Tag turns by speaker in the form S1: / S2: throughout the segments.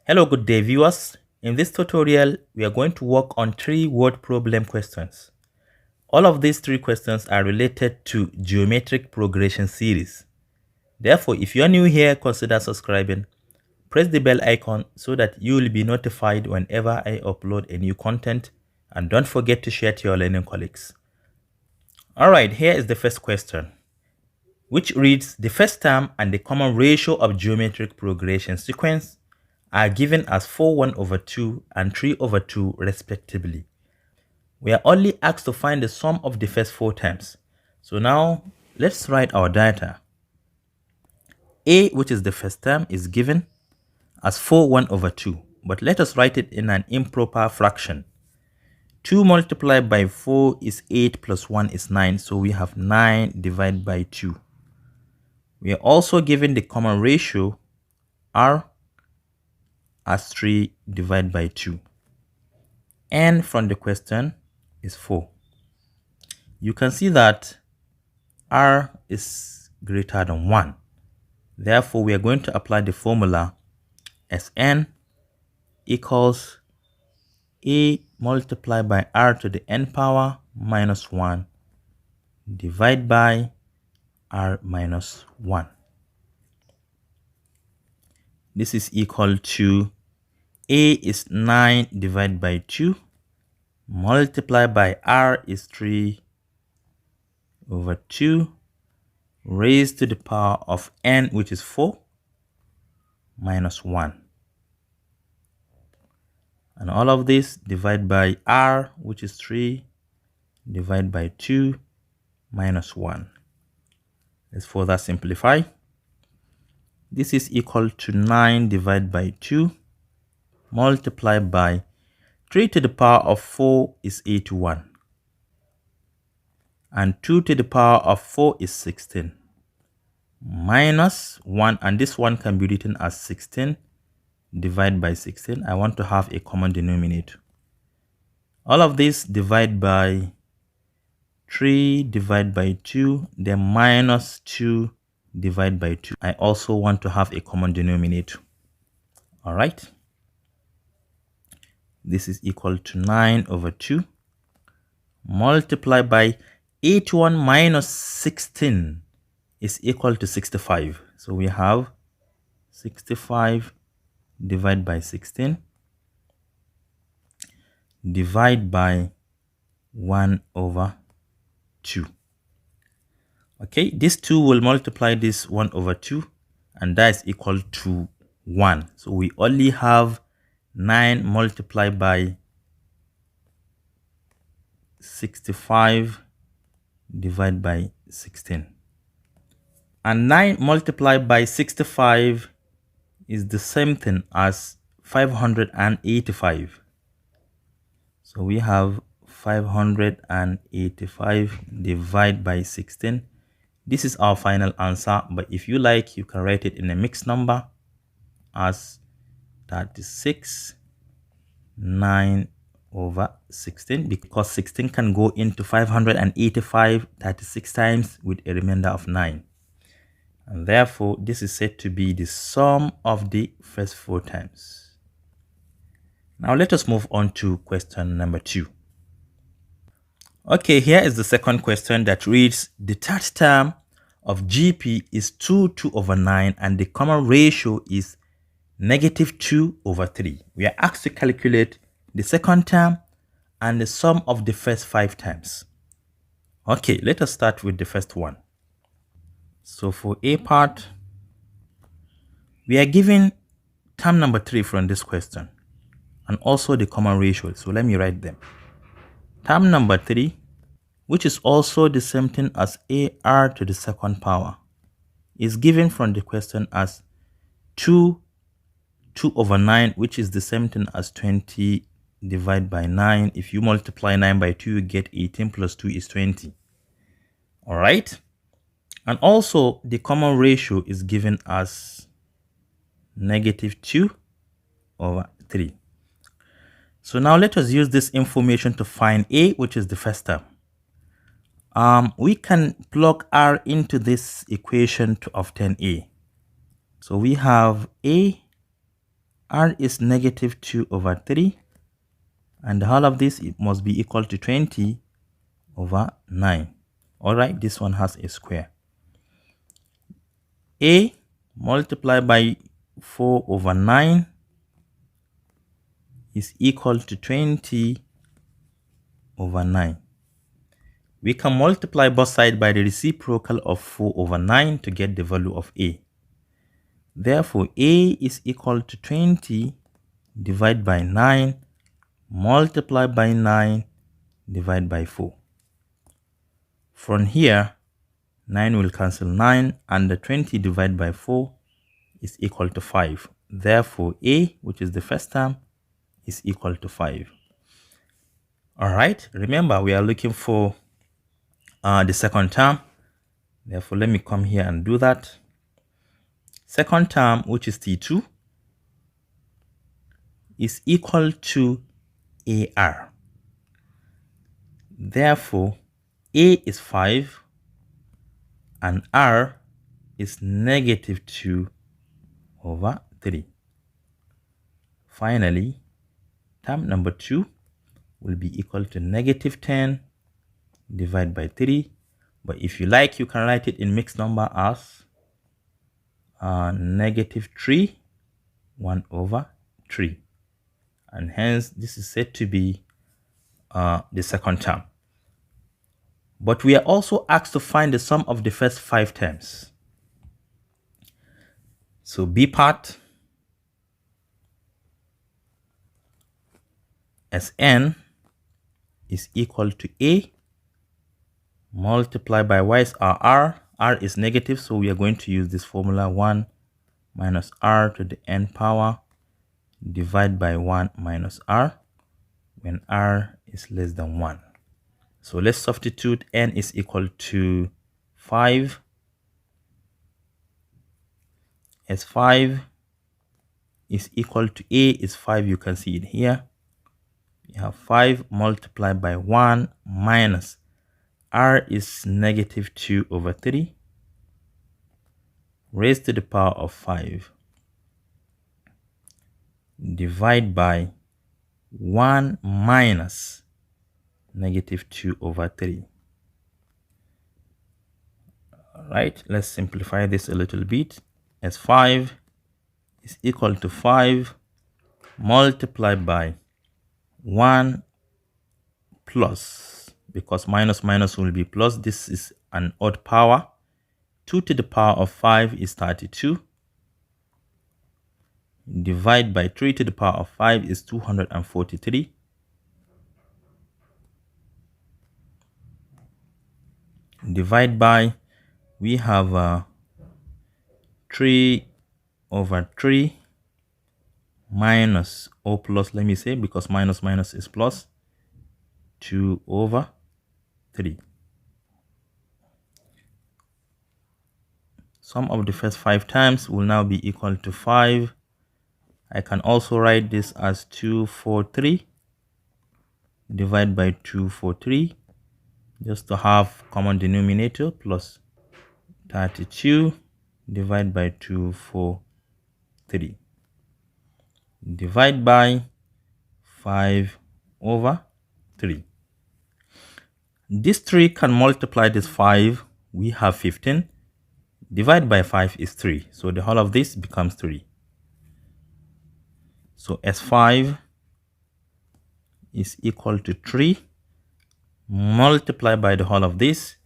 S1: Hello, good day viewers. In this tutorial, we are going to work on 3 word problem questions. All of these 3 questions are related to geometric progression series. Therefore, if you are new here, consider subscribing. Press the bell icon so that you will be notified whenever I upload a new content, and don't forget to share to your learning colleagues. Alright, here is the first question, which reads, the first term and the common ratio of geometric progression sequence are given as 4 1 over 2 and 3 over 2 respectively. We are only asked to find the sum of the first 4 terms. So now let's write our data. A, which is the first term, is given as 4 1 over 2, but let us write it in an improper fraction. 2 multiplied by 4 is 8 plus 1 is 9, so we have 9 divided by 2. We are also given the common ratio R as 3 divided by 2. N from the question is 4. You can see that R is greater than 1. Therefore, we are going to apply the formula Sn equals A multiplied by R to the n power minus 1 divided by R minus 1. This is equal to A is 9 divided by 2 multiplied by R is 3 over 2 raised to the power of n, which is 4, minus 1. And all of this divided by R, which is 3, divided by 2, minus 1. Let's further simplify. This is equal to 9 divided by 2 multiplied by 3 to the power of 4 is 81. And 2 to the power of 4 is 16. Minus 1, and this one can be written as 16 divided by 16. I want to have a common denominator. All of this divide by 3 divided by 2, then minus 2 divided by 2. I also want to have a common denominator. All right. This is equal to 9 over 2 multiplied by 81 minus 16 is equal to 65. So we have 65 divided by 16 divide by 1 over 2. Okay, this 2 will multiply this 1 over 2, and that is equal to 1. So we only have 9 multiplied by 65 divided by 16. And 9 multiplied by 65 is the same thing as 585. So we have 585 divided by 16. This is our final answer, but if you like, you can write it in a mixed number as 36 9 over 16, because 16 can go into 585 36 times with a remainder of 9. And therefore, this is said to be the sum of the first 4 terms. Now let us move on to question number 2. Okay, here is the second question that reads, the third term of GP is 2 over 9 and the common ratio is negative 2 over 3. We are asked to calculate the second term and the sum of the first 5 terms. Okay, let us start with the first one. So for A part, we are given term number 3 from this question and also the common ratio. So let me write them. Term number 3, which is also the same thing as AR to the second power, is given from the question as 2 over 9, which is the same thing as 20 divided by 9. If you multiply 9 by 2, you get 18 plus 2 is 20. All right. And also the common ratio is given as negative 2 over 3. So now let us use this information to find A, which is the first term. We can plug R into this equation to obtain A. So we have A r is negative 2 over 3, and the whole of this, it must be equal to 20 over 9. All right, this one has a square. A multiplied by 4 over 9 is equal to 20 over 9. We can multiply both sides by the reciprocal of 4 over 9 to get the value of A. Therefore, A is equal to 20 divided by 9 multiplied by 9 divided by 4. From here, 9 will cancel 9, and the 20 divided by 4 is equal to 5. Therefore, A, which is the first term, is equal to 5. All right, remember we are looking for the second term. Therefore, let me come here and do that. Second term, which is T2, is equal to AR. Therefore, A is 5 and R is negative 2 over 3. Finally, term number 2 will be equal to negative 10 divided by 3. But if you like, you can write it in mixed number as negative 3, 1 over 3. And hence, this is said to be the second term. But we are also asked to find the sum of the first 5 terms. So B part, Sn is equal to A multiplied by y is r. R is negative, so we are going to use this formula 1 minus r to the n power divided by 1 minus r when r is less than 1. So let's substitute. N is equal to 5. As 5 is equal to A is 5, you can see it here. You have 5 multiplied by 1 minus r is negative 2 over 3 raised to the power of 5 divided by 1 minus negative 2 over 3. All right, let's simplify this a little bit. As 5 is equal to 5 multiplied by 1 plus, because minus minus will be plus, this is an odd power. 2 to the power of 5 is 32. Divide by 3 to the power of 5 is 243. Divide by, we have 3 over 3 minus or plus, let me say, because minus minus is plus, 2 over 3. Sum of the first 5 times will now be equal to 5. I can also write this as 243 divided by 243, just to have common denominator, plus 32 divided by 243. Divide by 5 over 3. This 3 can multiply this 5. We have 15. Divide by 5 is 3. So the whole of this becomes 3. So S5 is equal to 3 multiplied by the whole of this.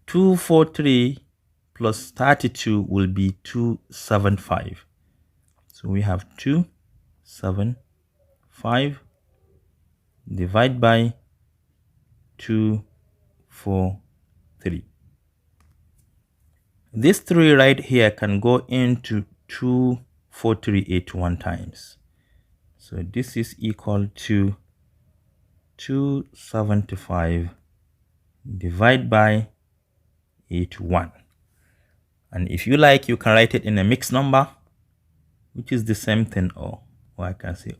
S1: 243 plus 32 will be 275. So we have 275 divided by 243. This 3 right here can go into 24381 times. So this is equal to 275 divided by 81. And if you like, you can write it in a mixed number, which is the same thing, or I can say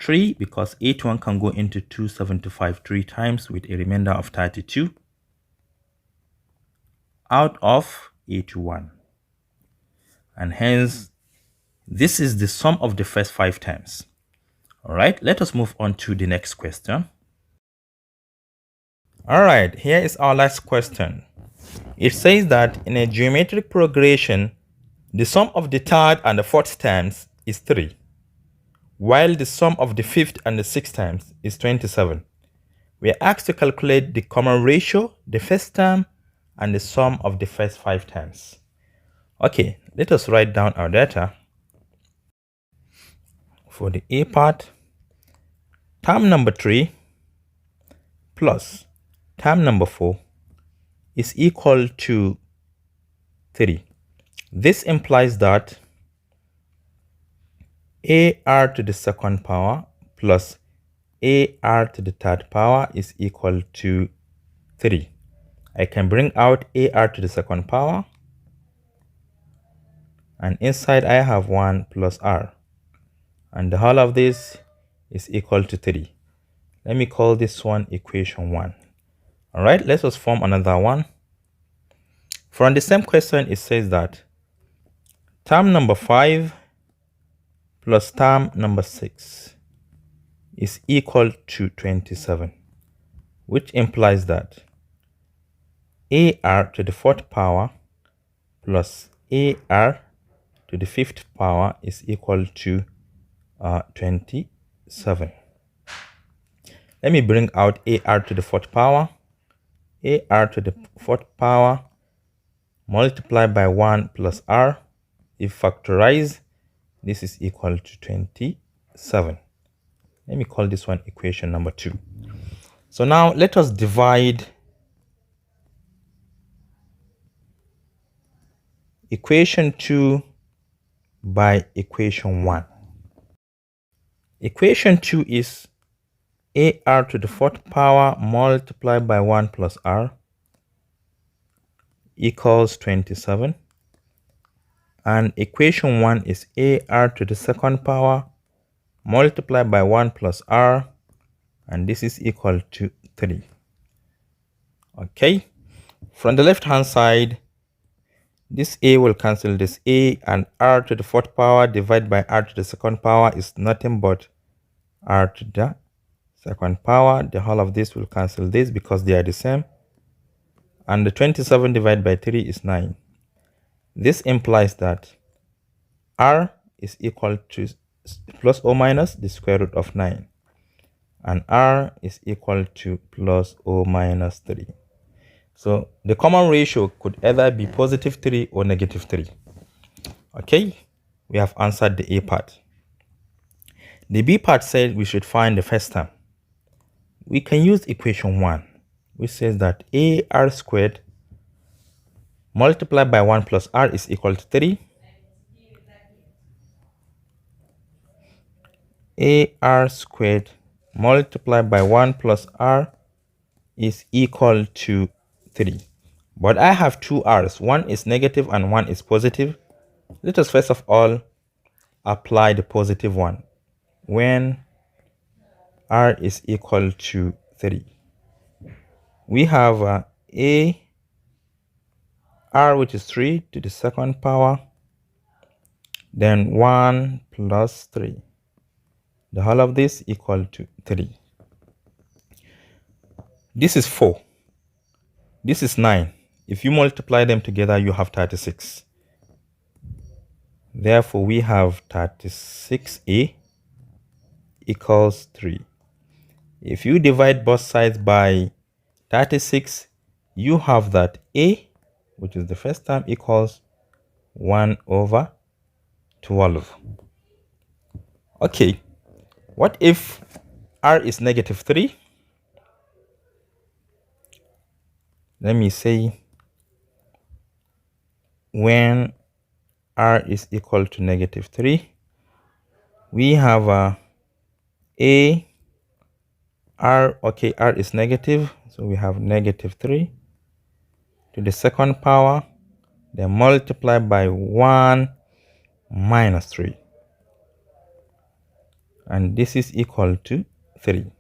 S1: 3, because 81 can go into 275 3 times with a remainder of 32 out of 81. And hence, This is the sum of the first 5 terms. All right, let us move on to the next question. All right, here is our last question. It says that in a geometric progression, the sum of the third and the fourth terms is 3, while the sum of the fifth and the sixth terms is 27. We are asked to calculate the common ratio, the first term, and the sum of the first 5 terms. Okay, let us write down our data. For the A part, term number 3 plus term number 4 is equal to 3. This implies that AR to the second power plus AR to the third power is equal to 3. I can bring out AR to the second power, and inside I have 1 plus R, and the whole of this is equal to 3. Let me call this one equation 1. All right, let us form another one. From the same question, it says that term number 5 plus term number 6 is equal to 27, which implies that AR to the fourth power plus AR to the fifth power is equal to 27. Let me bring out AR to the fourth power. AR to the fourth power multiplied by 1 plus R. If factorized, this is equal to 27. Let me call this one equation number 2. So now let us divide equation 2 by equation 1. Equation 2 is AR to the fourth power multiplied by 1 plus R equals 27. And equation 1 is AR to the second power multiplied by 1 plus R, and this is equal to 3. Okay, from the left hand side, this A will cancel this A, and R to the fourth power divided by R to the second power is nothing but R to the second power. The whole of this will cancel this because they are the same. And the 27 divided by 3 is 9. This implies that R is equal to plus or minus the square root of 9. And R is equal to plus or minus 3. So the common ratio could either be positive 3 or negative 3. Okay, we have answered the A part. The B part said we should find the first term. We can use equation 1, which says that AR squared multiplied by 1 plus R is equal to 3. AR squared multiplied by 1 plus R is equal to 3. But I have two R's. One is negative and one is positive. Let us first of all apply the positive one when R is equal to 3. We have R, which is 3 to the second power, then 1 plus 3. The whole of this equal to 3. This is 4. This is 9. If you multiply them together, you have 36. Therefore, we have 36A equals 3. If you divide both sides by 36, you have that A, which is the first term, equals 1 over 12. Okay, what if R is negative 3? Let me say when R is equal to negative 3, we have R is negative, so we have negative 3 to the second power, then multiply by 1 minus 3. And this is equal to 3.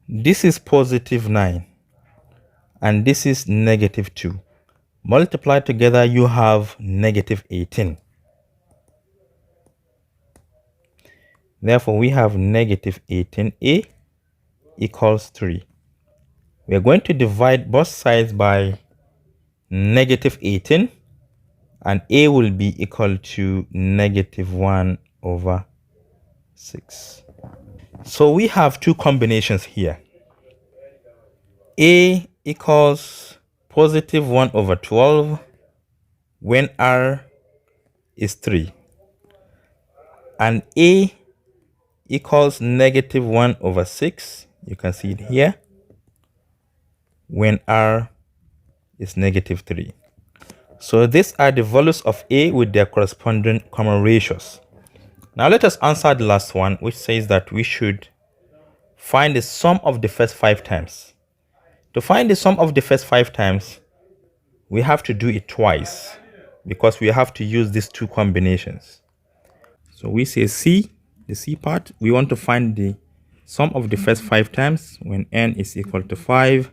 S1: This is positive 9. And this is negative 2. Multiply together, you have negative 18. Therefore, we have negative 18a equals 3. We are going to divide both sides by negative 18, and a will be equal to negative 1 over 6. So we have two combinations here. A equals positive 1 over 12 when r is 3. And a equals negative 1 over 6. You can see it here when r is negative 3. So these are the values of a with their corresponding common ratios. Now let us answer the last one, which says that we should find the sum of the first 5 times. To find the sum of the first 5 times, we have to do it twice because we have to use these two combinations. So we say C, the C part, we want to find the sum of the first 5 times when n is equal to 5.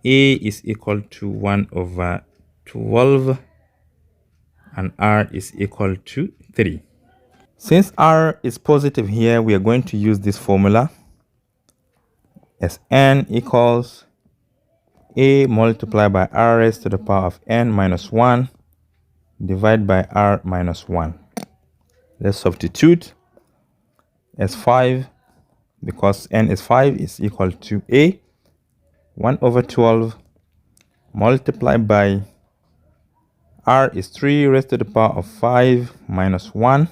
S1: A is equal to 1 over 12 and r is equal to 3. Since r is positive here, we are going to use this formula as n equals a multiplied by r raised to the power of n minus 1 divided by r minus 1. Let's substitute as 5 because n is 5 is equal to a 1 over 12 multiplied by r is 3 raised to the power of 5 minus 1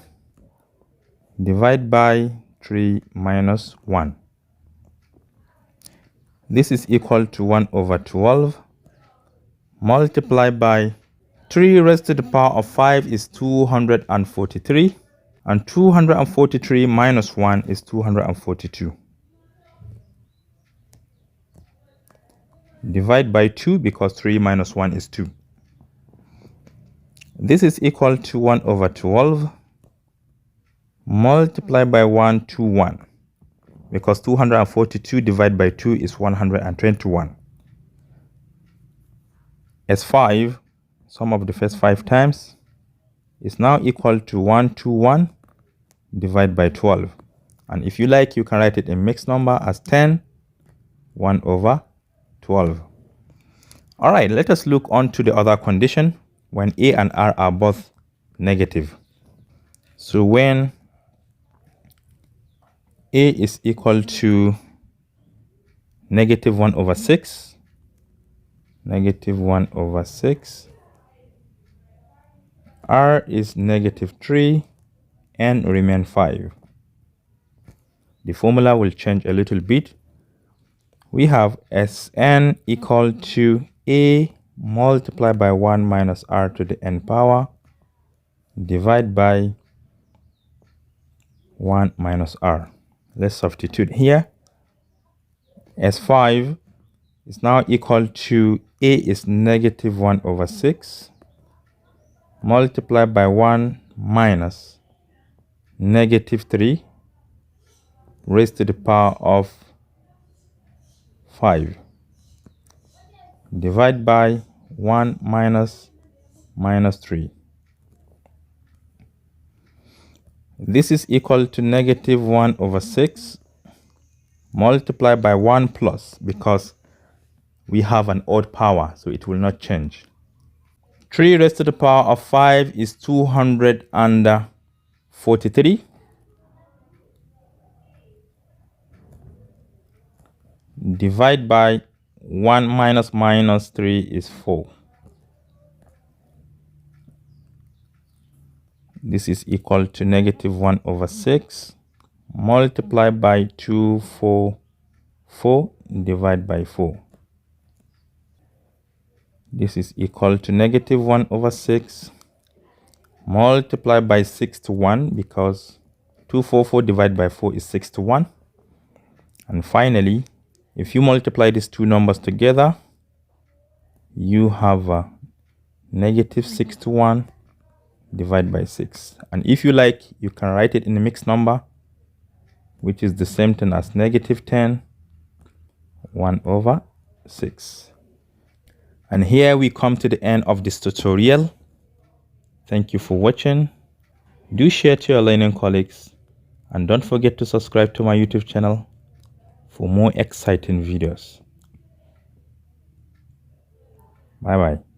S1: divided by 3 minus 1. This is equal to 1 over 12 multiplied by 3 raised to the power of 5 is 243, and 243 minus 1 is 242. Divide by 2 because 3 minus 1 is 2. This is equal to 1 over 12 multiplied by 121 because 242 divided by 2 is 121. As 5, sum of the first 5 times, is now equal to 121 divided by 12. And if you like, you can write it in mixed number as 10, 1 over 12. All right, let us look on to the other condition when a and r are both negative. So when a is equal to negative 1 over 6, negative 1 over 6, r is negative 3, and remain 5. The formula will change a little bit. We have Sn equal to a multiplied by 1 minus r to the n power divided by 1 minus r. Let's substitute here. S5 is now equal to a is negative 1 over 6 multiplied by 1 minus negative 3 raised to the power of 5 divided by 1 minus 3. This is equal to negative 1 over 6 multiplied by 1 plus because we have an odd power, so it will not change. 3 raised to the power of 5 is 243. Divide by 1 minus 3 is 4. This is equal to negative 1 over 6 multiplied by 244 divided by 4. This is equal to negative 1 over 6 multiplied by 61 because 244 divided by 4 is 61. And finally, if you multiply these two numbers together, you have a negative 61 divided by 6. And if you like, you can write it in a mixed number, which is the same thing as negative 10, 1 over 6. And here we come to the end of this tutorial. Thank you for watching. Do share to your learning colleagues, and don't forget to subscribe to my YouTube channel for more exciting videos. Bye bye.